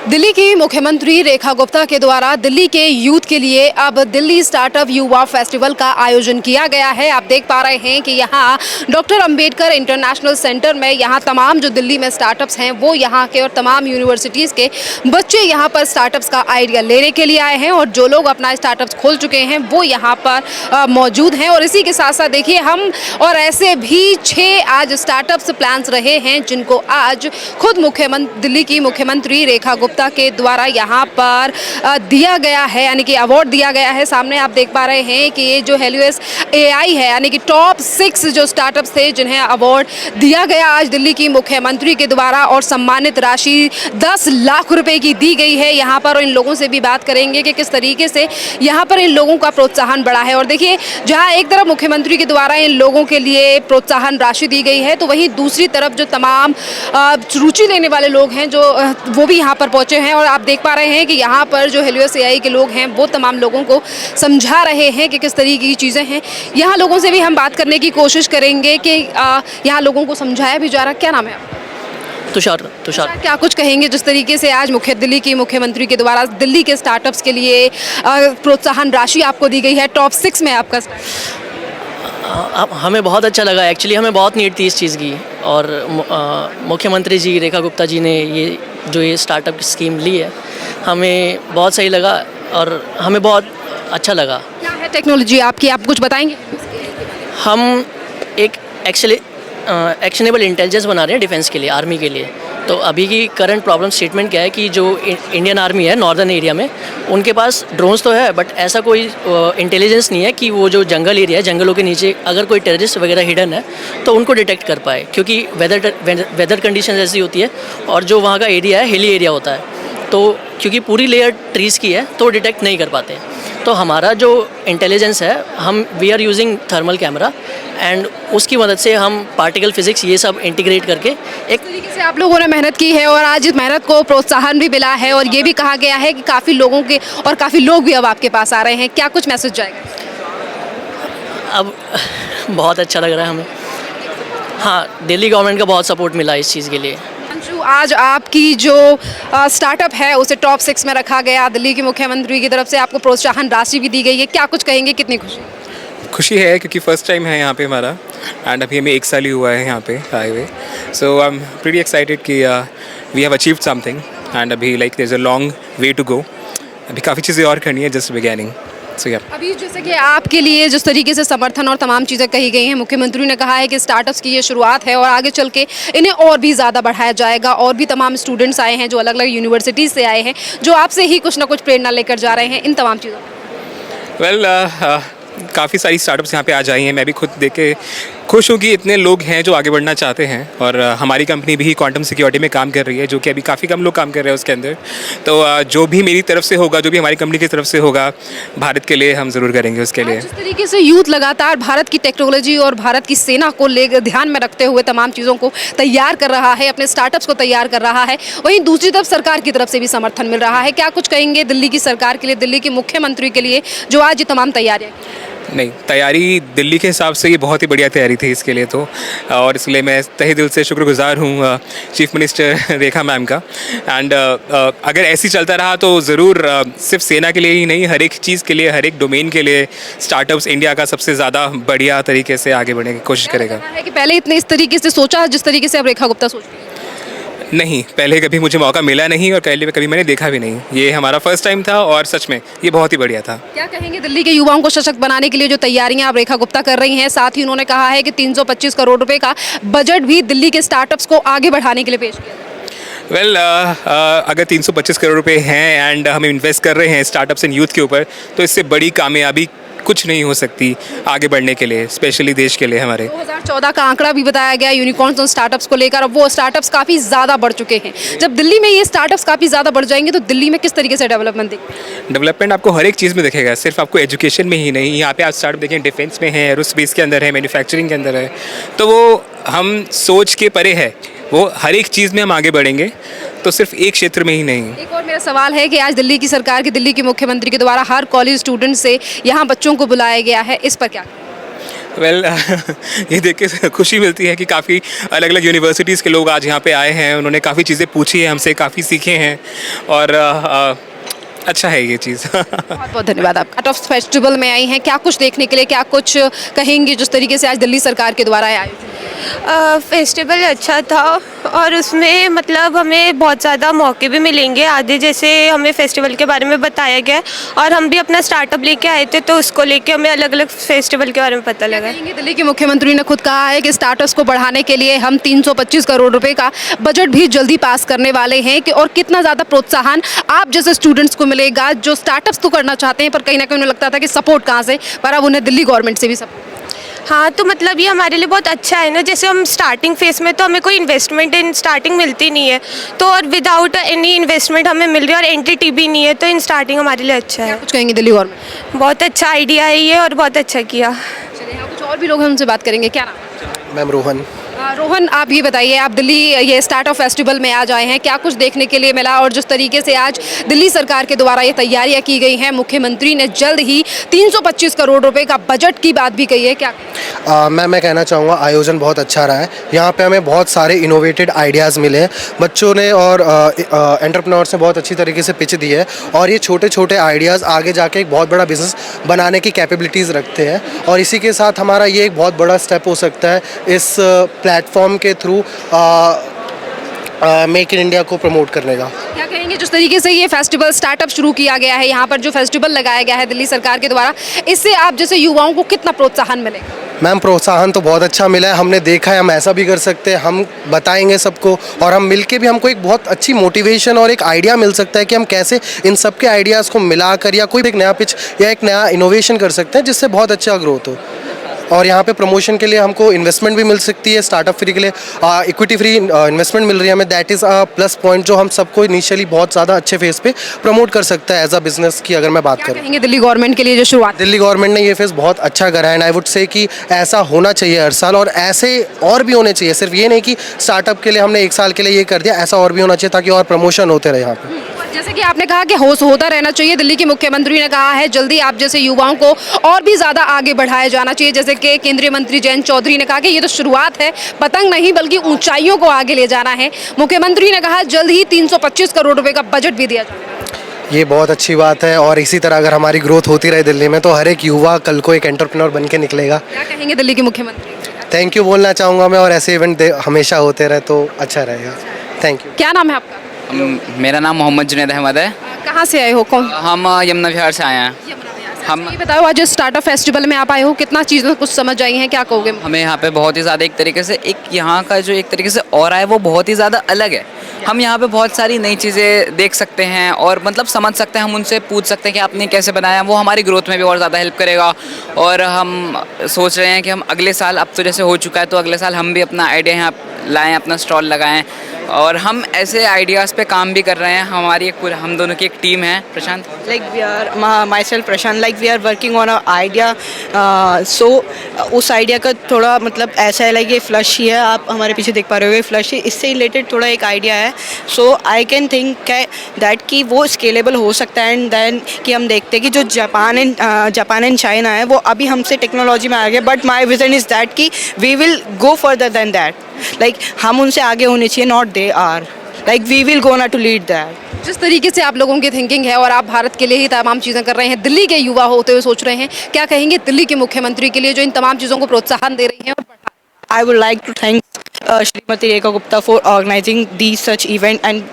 दिल्ली की मुख्यमंत्री रेखा गुप्ता के द्वारा दिल्ली के यूथ के लिए अब दिल्ली स्टार्टअप युवा फेस्टिवल का आयोजन किया गया है। आप देख पा रहे हैं कि यहाँ डॉक्टर अंबेडकर इंटरनेशनल सेंटर में यहाँ तमाम जो दिल्ली में स्टार्टअप्स हैं वो यहाँ के और तमाम यूनिवर्सिटीज़ के बच्चे यहाँ पर स्टार्टअप्स का आइडिया लेने के लिए आए हैं और जो लोग अपना स्टार्टअप्स खोल चुके हैं वो यहाँ पर मौजूद हैं। और इसी के साथ साथ देखिए हम और ऐसे भी 6 आज स्टार्टअप्स प्लान्स रहे हैं जिनको आज खुद दिल्ली की मुख्यमंत्री रेखा गुप्ता के द्वारा यहाँ पर दिया गया है, यानी कि अवार्ड दिया गया है। सामने आप देख पा रहे हैं कि ये जो हेलियोस AI है, यानी कि टॉप 6 जो स्टार्टअप्स थे जिन्हें अवार्ड दिया गया आज दिल्ली की मुख्यमंत्री के द्वारा और सम्मानित राशि 10 लाख रुपए की दी गई है यहाँ पर। और इन लोगों से भी बात करेंगे कि किस तरीके से यहाँ पर इन लोगों का प्रोत्साहन बढ़ा है। और देखिए जहाँ एक तरफ मुख्यमंत्री के द्वारा इन लोगों के लिए प्रोत्साहन राशि दी गई है तो वहीं दूसरी तरफ जो तमाम रुचि लेने वाले लोग हैं जो वो भी यहाँ पर पहुँचे हैं। और आप देख पा रहे हैं कि यहाँ पर जो हेलियोस AI के लोग हैं वो तमाम लोगों को समझा रहे हैं कि किस तरीके की चीज़ें हैं। यहाँ लोगों से भी हम बात करने की कोशिश करेंगे कि यहाँ लोगों को समझाया भी जा रहा है। क्या नाम है आपका? तुषार। क्या कुछ कहेंगे जिस तरीके से आज दिल्ली की मुख्यमंत्री के द्वारा दिल्ली के स्टार्टअप्स के लिए प्रोत्साहन राशि आपको दी गई है, टॉप 6 में आपका? हमें बहुत अच्छा लगा। एक्चुअली हमें बहुत नीड थी इस चीज़ की और मुख्यमंत्री जी रेखा गुप्ता जी ने ये स्टार्टअप स्कीम ली है, हमें बहुत सही लगा और हमें बहुत अच्छा लगा। क्या है टेक्नोलॉजी आपकी, आप कुछ बताएंगे? हम एक एक्शनेबल इंटेलिजेंस बना रहे हैं डिफेंस के लिए, आर्मी के लिए। तो अभी की करंट प्रॉब्लम स्टेटमेंट क्या है कि जो इंडियन आर्मी है नॉर्दर्न एरिया में, उनके पास ड्रोन्स तो है बट ऐसा कोई इंटेलिजेंस नहीं है कि वो जो जंगल एरिया है, जंगलों के नीचे अगर कोई टेररिस्ट वगैरह हिडन है तो उनको डिटेक्ट कर पाए, क्योंकि वेदर कंडीशन ऐसी होती है और जो वहाँ का एरिया है हिली एरिया होता है, तो क्योंकि पूरी लेयर ट्रीज़ की है तो डिटेक्ट नहीं कर पाते। तो हमारा जो इंटेलिजेंस है, we are using thermal camera and उसकी मदद से हम पार्टिकल फिजिक्स ये सब इंटीग्रेट करके एक तरीके से आप लोगों ने मेहनत की है और आज इस मेहनत को प्रोत्साहन भी मिला है। और ये भी कहा गया है कि काफ़ी लोगों के और काफ़ी लोग भी अब आपके पास आ रहे हैं। क्या कुछ मैसेज जाएगा? अब बहुत अच्छा लग रहा है हमें। हाँ, दिल्ली गवर्नमेंट का बहुत सपोर्ट मिला इस चीज़ के लिए। आज आपकी जो स्टार्टअप है उसे टॉप 6 में रखा गया, दिल्ली की मुख्यमंत्री की तरफ से आपको प्रोत्साहन राशि भी दी गई है। क्या कुछ कहेंगे, कितनी खुशी है क्योंकि फर्स्ट टाइम है यहाँ पे हमारा एंड अभी हमें 1 साल ही हुआ है यहाँ पे आए हुए। So I am pretty excited कि we have achieved something and अभी like there is a long way to go. अभी काफ़ी चीज़ें और करनी है, जस्ट बिगिनिंग। अभी जैसे कि आपके लिए जिस तरीके से समर्थन और तमाम चीज़ें कही गई हैं, मुख्यमंत्री ने कहा है कि स्टार्टअप्स की ये शुरुआत है और आगे चल के इन्हें और भी ज़्यादा बढ़ाया जाएगा। और भी तमाम स्टूडेंट्स आए हैं जो अलग अलग यूनिवर्सिटीज़ से आए हैं जो आपसे ही कुछ ना कुछ प्रेरणा लेकर जा रहे हैं इन तमाम चीज़ों। काफ़ी सारी स्टार्टअप्स यहाँ पे आ जाई हैं। मैं भी खुद देख के खुश हूँ कि इतने लोग हैं जो आगे बढ़ना चाहते हैं। और हमारी कंपनी भी क्वांटम सिक्योरिटी में काम कर रही है, जो कि अभी काफ़ी कम लोग काम कर रहे हैं उसके अंदर। तो जो भी मेरी तरफ से होगा, जो भी हमारी कंपनी की तरफ से होगा, भारत के लिए हम ज़रूर करेंगे उसके लिए। जिस तरीके से यूथ लगातार भारत की टेक्नोलॉजी और भारत की सेना को ध्यान में रखते हुए तमाम चीज़ों को तैयार कर रहा है, अपने स्टार्टअप्स को तैयार कर रहा है, वहीं दूसरी तरफ सरकार की तरफ से भी समर्थन मिल रहा है। क्या कुछ कहेंगे दिल्ली की सरकार के लिए, दिल्ली के मुख्यमंत्री के लिए जो आज ये तमाम तैयारियाँ? नहीं, तैयारी दिल्ली के हिसाब से ये बहुत ही बढ़िया तैयारी थी इसके लिए तो, और इसलिए मैं तहे दिल से शुक्रगुजार हूँ चीफ मिनिस्टर रेखा मैम का। एंड अगर ऐसे ही चलता रहा तो ज़रूर सिर्फ सेना के लिए ही नहीं, हर एक चीज़ के लिए, हर एक डोमेन के लिए स्टार्टअप्स इंडिया का सबसे ज़्यादा बढ़िया तरीके से आगे बढ़ने की कोशिश करेगा। है कि पहले इतने इस तरीके से सोचा जिस तरीके से अब रेखा गुप्ता सोचती है? नहीं, पहले कभी मुझे मौका मिला नहीं और कभी मैंने देखा भी नहीं। ये हमारा फर्स्ट टाइम था और सच में ये बहुत ही बढ़िया था। क्या कहेंगे दिल्ली के युवाओं को सशक्त बनाने के लिए जो तैयारियां आप रेखा गुप्ता कर रही हैं? साथ ही उन्होंने कहा है कि 325 करोड़ रुपए का बजट भी दिल्ली के स्टार्टअप्स को आगे बढ़ाने के लिए पेश किया। अगर 325 करोड़ रुपए हैं एंड हम इन्वेस्ट कर रहे हैं स्टार्टअप्स एंड यूथ के ऊपर, तो इससे बड़ी कामयाबी कुछ नहीं हो सकती आगे बढ़ने के लिए, स्पेशली देश के लिए। हमारे 2014 का आंकड़ा भी बताया गया यूनिकॉर्न्स और स्टार्टअप्स को लेकर। अब वो स्टार्टअप्स काफ़ी ज़्यादा बढ़ चुके हैं। जब दिल्ली में ये स्टार्टअप्स काफ़ी ज़्यादा बढ़ जाएंगे तो दिल्ली में किस तरीके से डेवलपमेंट आपको हर एक चीज़ में दिखेगा, सिर्फ आपको एजुकेशन में ही नहीं। यहाँ पे आप स्टार्टअप देखें, डिफेंस में है, एरोस्पेस के अंदर है, मैन्युफैक्चरिंग के अंदर है, तो वो हम सोच के परे है। वो हर एक चीज़ में हम आगे बढ़ेंगे, तो सिर्फ एक क्षेत्र में ही नहीं। एक और मेरा सवाल है कि आज दिल्ली की सरकार की, दिल्ली के मुख्यमंत्री के द्वारा हर कॉलेज स्टूडेंट से यहाँ बच्चों को बुलाया गया है, इस पर क्या? वेल ये देख के खुशी मिलती है कि काफ़ी अलग अलग यूनिवर्सिटीज़ के लोग आज यहाँ पे आए हैं, उन्होंने काफ़ी चीज़ें पूछी हैं हमसे, काफ़ी सीखे हैं और अच्छा है ये चीज़। बहुत बहुत धन्यवाद आपका। आर्ट ऑफ फेस्टिवल में आई हैं, क्या कुछ देखने के लिए, क्या कुछ कहेंगी जिस तरीके से आज दिल्ली सरकार के द्वारा आयोजित? फेस्टिवल अच्छा था और उसमें मतलब हमें बहुत ज़्यादा मौके भी मिलेंगे आगे, जैसे हमें फेस्टिवल के बारे में बताया गया और हम भी अपना स्टार्टअप लेके आए थे, तो उसको लेके हमें अलग अलग फेस्टिवल के बारे में पता लगा। कहेंगे दिल्ली के मुख्यमंत्री ने खुद कहा है कि स्टार्टअप्स को बढ़ाने के लिए हम 325 करोड़ रुपए का बजट भी जल्दी पास करने वाले हैं कि और कितना ज़्यादा प्रोत्साहन आप जैसे स्टूडेंट्स को मिलेगा जो स्टार्टअप्स तो करना चाहते हैं, पर कहीं ना कहीं उन्हें लगता था कि सपोर्ट कहाँ से, पर अब उन्हें दिल्ली गवर्नमेंट से भी सपोर्ट। हाँ, तो मतलब ये हमारे लिए बहुत अच्छा है ना, जैसे हम स्टार्टिंग फेस में तो हमें कोई इन्वेस्टमेंट इन स्टार्टिंग मिलती नहीं है, तो और विदाउट एनी इन्वेस्टमेंट हमें मिल रही है और एंटिटी भी नहीं है, तो इन स्टार्टिंग हमारे लिए अच्छा है। कुछ कहेंगे दिल्ली गवर्नमेंट? बहुत अच्छा आइडिया है ये और बहुत अच्छा किया। चलिए यहाँ कुछ और भी लोग हैं, उनसे बात करेंगे। क्या नाम? मैम रोहन। रोहन, आप ये बताइए, आप दिल्ली ये स्टार्टअप फेस्टिवल में आज आए हैं, क्या कुछ देखने के लिए मिला और जिस तरीके से आज दिल्ली सरकार के द्वारा ये तैयारियां की गई हैं, मुख्यमंत्री ने जल्द ही 325 करोड़ रुपए का बजट की बात भी कही है, क्या? मैं कहना चाहूँगा आयोजन बहुत अच्छा रहा है। यहाँ पे हमें बहुत सारे इनोवेटेड आइडियाज़ मिले हैं, बच्चों ने और एंटरप्रेन्योर्स ने बहुत अच्छी तरीके से पिच दी है और ये छोटे छोटे आइडियाज़ आगे जाके एक बहुत बड़ा बिजनेस बनाने की कैपेबिलिटीज़ रखते हैं और इसी के साथ हमारा ये एक बहुत बड़ा स्टेप हो सकता है इस प्लेटफॉर्म के थ्रू मेक इन इंडिया को प्रमोट करने का। क्या कहेंगे जिस तरीके से ये फेस्टिवल स्टार्टअप शुरू किया गया है, यहाँ पर जो फेस्टिवल लगाया गया है दिल्ली सरकार के द्वारा, इससे आप जैसे युवाओं को कितना प्रोत्साहन मिलेगा? मैम प्रोत्साहन तो बहुत अच्छा मिला है, हमने देखा है हम ऐसा भी कर सकते हैं, हम बताएंगे सबको और हम मिलके भी हमको एक बहुत अच्छी मोटिवेशन और एक आइडिया मिल सकता है कि हम कैसे इन सब के आइडियाज़ को मिलाकर या कोई एक नया पिच या एक नया इनोवेशन कर सकते हैं जिससे बहुत अच्छा ग्रोथ हो। और यहाँ पे प्रमोशन के लिए हमको इन्वेस्टमेंट भी मिल सकती है, स्टार्टअप फ्री के लिए इक्विटी फ्री इन्वेस्टमेंट मिल रही है हमें, that is a plus point जो हम सबको इनिशियली बहुत ज़्यादा अच्छे फेस पे प्रमोट कर सकता है एज अ बिजनेस की अगर मैं बात क्या करूँ। कहेंगे दिल्ली गवर्नमेंट के लिए जो शुरुआत? दिल्ली गवर्नमेंट ने ये फेस बहुत अच्छा करा है एंड आई वुड से कि ऐसा होना चाहिए हर साल और ऐसे और भी होने चाहिए, सिर्फ ये नहीं कि स्टार्टअप के लिए हमने एक साल के लिए ये कर दिया, ऐसा और भी होना चाहिए ताकि और प्रमोशन होते रहे यहाँ पे। जैसे कि आपने कहा कि होता रहना चाहिए, दिल्ली के मुख्यमंत्री ने कहा है जल्दी आप जैसे युवाओं को और भी ज़्यादा आगे बढ़ाया जाना चाहिए, जैसे कि केंद्रीय मंत्री जयंत चौधरी ने कहा कि ये तो शुरुआत है, पतंग नहीं बल्कि ऊंचाइयों को आगे ले जाना है। मुख्यमंत्री ने कहा जल्द ही 325 करोड़ रुपए का बजट भी दिया जाएगा। ये बहुत अच्छी बात है और इसी तरह अगर हमारी ग्रोथ होती रहे दिल्ली में तो हर एक युवा कल को एक एंटरप्रेन्योर बन के निकलेगा। क्या कहेंगे दिल्ली के मुख्यमंत्री? थैंक यू बोलना चाहूँगा मैं और ऐसे इवेंट हमेशा होते रहे तो अच्छा रहेगा। Thank you. क्या नाम है आपका? मेरा नाम मोहम्मद जुनैद अहमद है। कहाँ से आए हो? कौन? हम यमुना विहार से आए हैं। हम ये बताओ आज स्टार्टअप फेस्टिवल में आप आए हो, कितना चीज़ें कुछ समझ आई हैं, क्या कहोगे? हमें यहाँ पे बहुत ही ज़्यादा एक तरीके से एक यहाँ का जो एक तरीके से ऑरा है वो बहुत ही ज़्यादा अलग है। हम यहाँ पे बहुत सारी नई चीज़ें देख सकते हैं और मतलब समझ सकते हैं, हम उनसे पूछ सकते हैं कि आपने कैसे बनाया, वो हमारी ग्रोथ में भी और ज़्यादा हेल्प करेगा। और हम सोच रहे हैं कि हम अगले साल, अब तो जैसे हो चुका है, तो अगले साल हम भी अपना आइडिया यहाँ लाएँ, अपना स्टॉल लगाएँ और हम ऐसे आइडियाज़ पे काम भी कर रहे हैं। हमारी एक पूरा हम दोनों की एक टीम है। प्रशांत, like we are myself Prashant, like we are working on a idea, so उस आइडिया का थोड़ा मतलब ऐसा है, लाइक ये फ्लश ही है, आप हमारे पीछे देख पा रहे हो, ये फ्लश ही, इससे रिलेटेड थोड़ा एक आइडिया है। सो आई कैन थिंक दैट कि वो स्केलेबल हो सकता है एंड देन कि हम देखते हैं कि जो जापान एंड चाइना है वो अभी हमसे टेक्नोलॉजी में आ गया, but my vision is that कि we will go further than that, like हम उनसे आगे होने चाहिए, not they are, like we will go ना टू लीड दैट। जिस तरीके से आप लोगों की थिंकिंग है और आप भारत के लिए ही तमाम चीज़ें कर रहे हैं, दिल्ली के युवा होते हुए सोच रहे हैं, क्या कहेंगे दिल्ली के मुख्यमंत्री के लिए जो इन तमाम चीज़ों को प्रोत्साहन दे रही हैं? I would like to thank Shrimati Rekha Gupta for organizing these such event and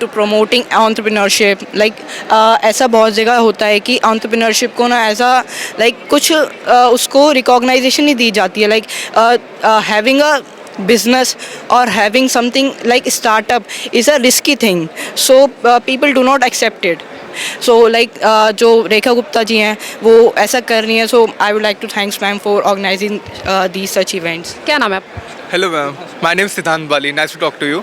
to promoting entrepreneurship. ऐसा बहुत जगह होता है कि entrepreneurship को ना ऐसा कुछ उसको recognition नहीं दी जाती है, having a business or having something like startup is a risky thing, so people do not accept it. So जो रेखा गुप्ता जी हैं वो ऐसा कर रही हैं, so I would like to thanks ma'am for organizing these such events. क्या नाम है आपका? Hello ma'am, my name Siddhant Bali, nice to talk to you.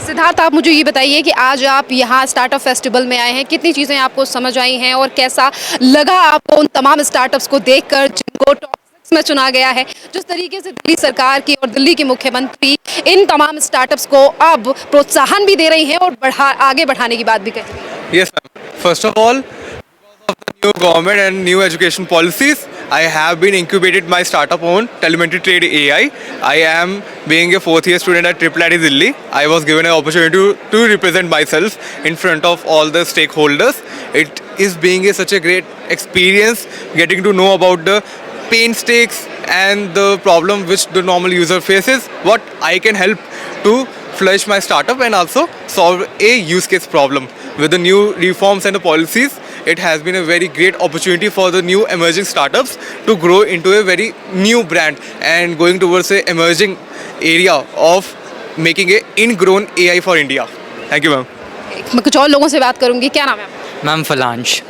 Siddharth, आप मुझे ये बताइए कि आज आप यहाँ स्टार्टअप फेस्टिवल में आए हैं, कितनी चीज़ें आपको समझ आई हैं और कैसा लगा आपको उन तमाम स्टार्टअप्स को देखकर जिनको टॉप 6 में चुना गया है? जिस तरीके से दिल्ली सरकार की और दिल्ली के मुख्यमंत्री इन तमाम स्टार्टअप्स को अब प्रोत्साहन भी दे रही हैं और आगे बढ़ाने की बात भी कही। Yes ma'am, first of all, because of the new government and new education policies, I have been incubated my startup on Telemetry Trade AI. I am being a fourth year student at IIIT Delhi. I was given an opportunity to represent myself in front of all the stakeholders. It is being such a great experience getting to know about the painstaking and the problem which the normal user faces, what I can help to flourish my startup and also solve a use case problem. With the new reforms and the policies, it has been a very great opportunity for the new emerging startups to grow into a very new brand and going towards a emerging area of making a ingrown AI for India. Thank you, ma'am. मैं कुछ और लोगों से बात करूंगी। क्या नाम है आपका? मैम फलांश।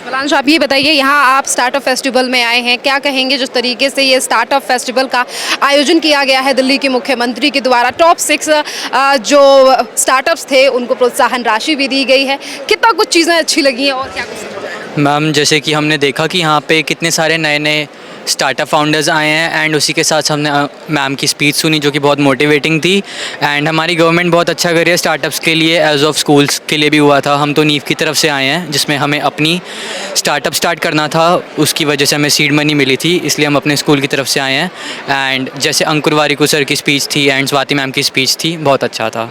फलांश, आप ये बताइए, यहाँ आप स्टार्टअप फेस्टिवल में आए हैं, क्या कहेंगे जिस तरीके से ये स्टार्टअप फेस्टिवल का आयोजन किया गया है दिल्ली के मुख्यमंत्री के द्वारा, टॉप 6 जो स्टार्टअप्स थे उनको प्रोत्साहन राशि भी दी गई है, कितना कुछ चीज़ें अच्छी लगी हैं और क्या कुछ? मैम जैसे कि हमने देखा कि यहाँ पे कितने सारे नए नए स्टार्टअप फाउंडर्स आए हैं एंड उसी के साथ हमने मैम की स्पीच सुनी जो कि बहुत मोटिवेटिंग थी। एंड हमारी गवर्नमेंट बहुत अच्छा कर रही है स्टार्टअप्स के लिए, एज ऑफ स्कूल्स के लिए भी हुआ था। हम तो नीव की तरफ से आए हैं जिसमें हमें अपनी स्टार्टअप स्टार्ट करना था, उसकी वजह से हमें सीड मनी मिली थी, इसलिए हम अपने स्कूल की तरफ से आए हैं। एंड जैसे अंकुर वारिकू सर की स्पीच थी एंड स्वाति मैम की स्पीच थी, बहुत अच्छा था।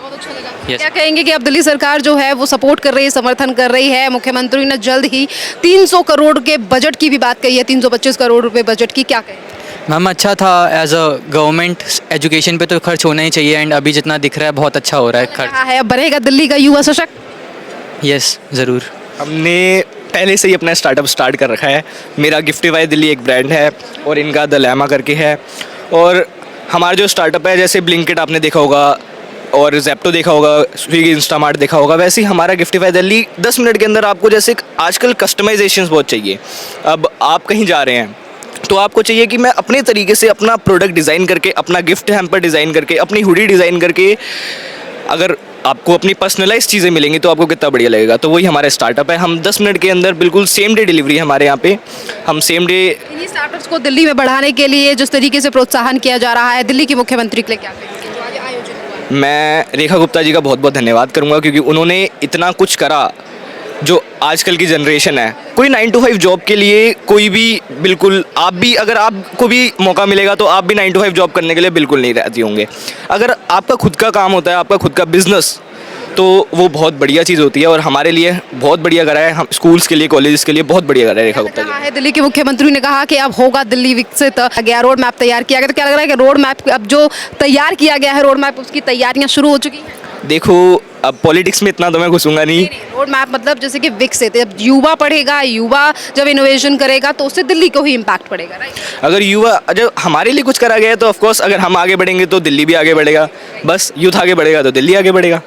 Yes. क्या कहेंगे कि अब दिल्ली सरकार जो है वो सपोर्ट कर रही है, समर्थन कर रही है, मुख्यमंत्री ने जल्द ही 300 करोड़ के बजट की भी बात कही है, 325 करोड़ रुपए बजट की, क्या कहें? मैम अच्छा था, एज अ गवर्नमेंट एजुकेशन पे तो खर्च होना ही चाहिए एंड अभी जितना दिख रहा है बहुत अच्छा हो रहा है खर्च। है अब बनेगा दिल्ली का युवा सशक्त? यस ज़रूर। हमने पहले से ही अपना स्टार्टअप स्टार्ट कर रखा है। मेरा गिफ्टिफाई दिल्ली एक ब्रांड है और इनका द लैमा करके है। और हमारा जो स्टार्टअप है, जैसे ब्लिंकिट आपने देखा होगा और जेप्टो देखा होगा, स्विगी इंस्टामार्ट देखा होगा, वैसे ही हमारा गिफ्टिफाई दिल्ली 10 मिनट के अंदर आपको, जैसे आजकल कस्टमाइजेशंस बहुत चाहिए। अब आप कहीं जा रहे हैं तो आपको चाहिए कि मैं अपने तरीके से अपना प्रोडक्ट डिज़ाइन करके, अपना गिफ्ट हैम्पर डिज़ाइन करके, अपनी हुडी डिज़ाइन करके, अगर आपको अपनी पर्सनलाइज चीज़ें मिलेंगी तो आपको कितना बढ़िया लगेगा। तो वही हमारा स्टार्टअप है। हम 10 मिनट के अंदर बिल्कुल सेम डे डिलीवरी है हमारे यहाँ पे। हम सेम डे इन्हीं स्टार्टअप्स को दिल्ली में बढ़ाने के लिए जिस तरीके से प्रोत्साहन किया जा रहा है, दिल्ली के मुख्यमंत्री के लिए क्या कहेंगे जो आज आयोजन हुआ? मैं रेखा गुप्ता जी का बहुत बहुत धन्यवाद करूँगा क्योंकि उन्होंने इतना कुछ करा। जो आजकल की जनरेशन है, कोई 9 to 5 जॉब के लिए कोई भी, बिल्कुल आप भी, अगर आपको भी मौका मिलेगा तो आप भी 9 to 5 जॉब करने के लिए बिल्कुल नहीं राजी होंगे। अगर आपका खुद का काम होता है, आपका खुद का बिजनेस, तो वो बहुत बढ़िया चीज़ होती है और हमारे लिए बहुत बढ़िया करा है। हम स्कूल्स के लिए, कॉलेजेस के लिए बहुत बढ़िया करा है रेखा गुप्ता जी। है दिल्ली के मुख्यमंत्री ने कहा कि अब होगा दिल्ली विकसित, गया रोड मैप तैयार किया गया, तो क्या लग रहा है कि रोड मैप अब जो तैयार किया गया है, रोड मैप उसकी तैयारियां शुरू हो चुकी हैं? देखो, अब पॉलिटिक्स में इतना तो मैं घुसूंगा नहीं। रोड मैप मतलब जैसे कि विकसित, जब युवा पढ़ेगा, युवा जब इनोवेशन करेगा तो उससे दिल्ली को ही इम्पैक्ट पड़ेगा, राइट? अगर युवा, जब हमारे लिए कुछ करा गया है तो ऑफकोर्स अगर हम आगे बढ़ेंगे तो दिल्ली भी आगे बढ़ेगा। बस यूथ आगे बढ़ेगा तो दिल्ली आगे बढ़ेगा।